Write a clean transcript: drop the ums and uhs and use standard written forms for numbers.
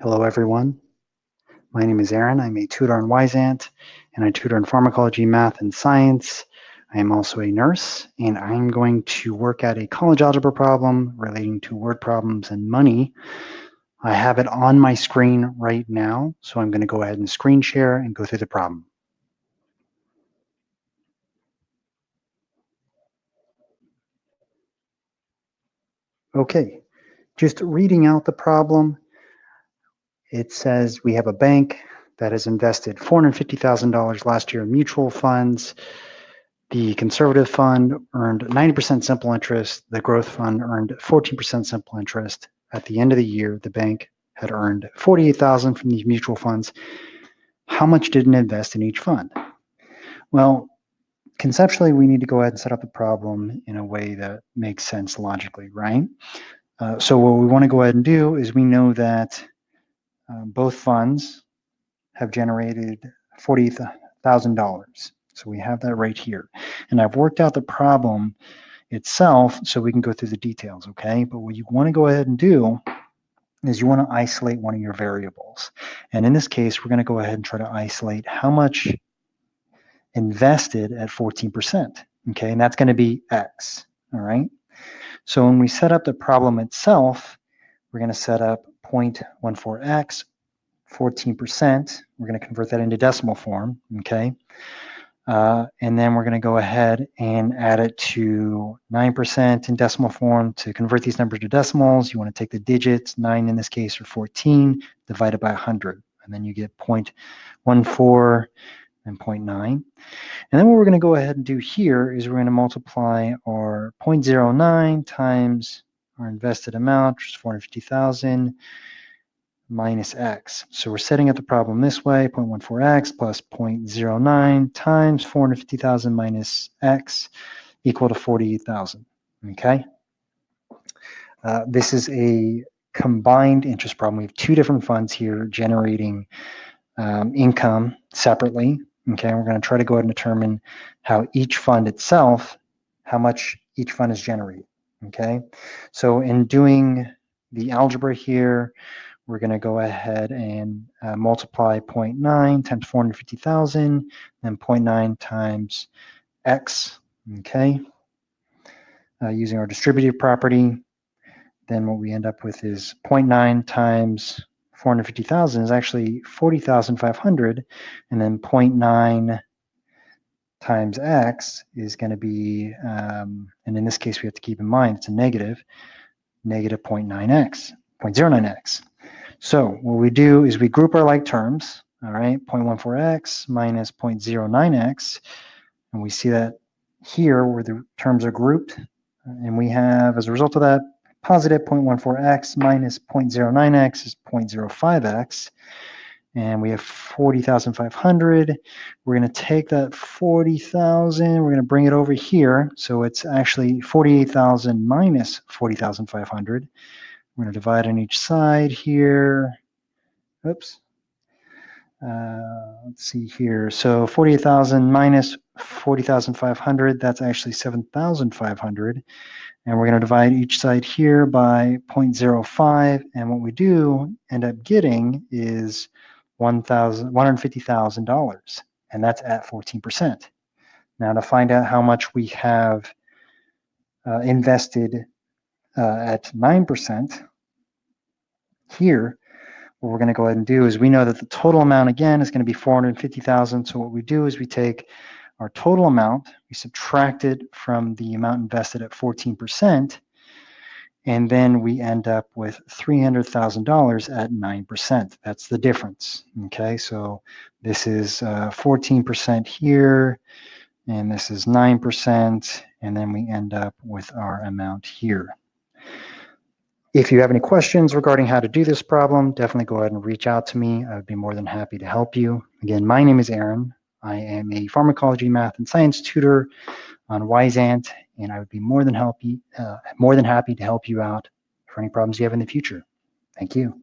Hello, everyone. My name is Eran. I'm a tutor in Wyzant, and I tutor in pharmacology, math, and science. I am also a nurse, and I'm going to work at a college algebra problem relating to word problems and money. I have it on my screen right now, so I'm going to go ahead and screen share and go through the problem. Okay, just reading out the problem. It says we have a bank that has invested $450,000 last year in mutual funds. The conservative fund earned 90% simple interest. The growth fund earned 14% simple interest. At the end of the year, the bank had earned $48,000 from these mutual funds. How much did it invest in each fund? Well, conceptually, we need to go ahead and set up the problem in a way that makes sense logically, right? So what we want to go ahead and do is we know that both funds have generated $40,000. So we have that right here. And I've worked out the problem itself so we can go through the details, okay? But what you want to go ahead and do is you want to isolate one of your variables. And in this case, we're going to go ahead and try to isolate how much invested at 14%, okay? And that's going to be X, all right? So when we set up the problem itself, we're going to set up 0.14X, 14%. We're going to convert that into decimal form, okay? And then we're going to go ahead and add it to 9% in decimal form. To convert these numbers to decimals, you want to take the digits, 9 in this case, or 14, divided by 100. And then you get 0.14 and 0.9. And then what we're going to go ahead and do here is we're going to multiply our 0.09 times our invested amount, which is 450,000, minus X. So we're setting up the problem this way, 0.14X plus 0.09 times 450,000 minus X equal to 48,000, okay? This is a combined interest problem. We have two different funds here generating income separately, okay? We're gonna try to go ahead and determine how each fund itself, how much each fund is generating, okay? So in doing the algebra here, we're going to go ahead and multiply 0.9 times 450,000 and 0.9 times X, okay? Using our distributive property, then what we end up with is 0.9 times 450,000 is actually 40,500, and then 0.9 times X is going to be, and in this case we have to keep in mind it's a negative 0.9X, 0.09X. So what we do is we group our like terms, all right, 0.14X minus 0.09X, and we see that here where the terms are grouped, and we have, as a result of that, positive 0.14X minus 0.09X is 0.05X, and we have 40,500. We're going to take that 40,000, we're going to bring it over here, so it's actually 48,000 minus 40,500. We're going to divide on each side here. Oops. Let's see here. So 48,000 minus 40,500, that's actually 7,500. And we're going to divide each side here by 0.05. And what we do end up getting is $150,000. And that's at 14%. Now to find out how much we have invested at 9%, here, what we're going to go ahead and do is we know that the total amount again is going to be 450,000. So what we do is we take our total amount, we subtract it from the amount invested at 14%, and then we end up with $300,000 at 9%. That's the difference. Okay, so this is 14% here, and this is 9%, and then we end up with our amount here. If you have any questions regarding how to do this problem, definitely go ahead and reach out to me. I would be more than happy to help you. Again, my name is Eran. I am a pharmacology, math, and science tutor on Wyzant, and I would be more than happy to help you out for any problems you have in the future. Thank you.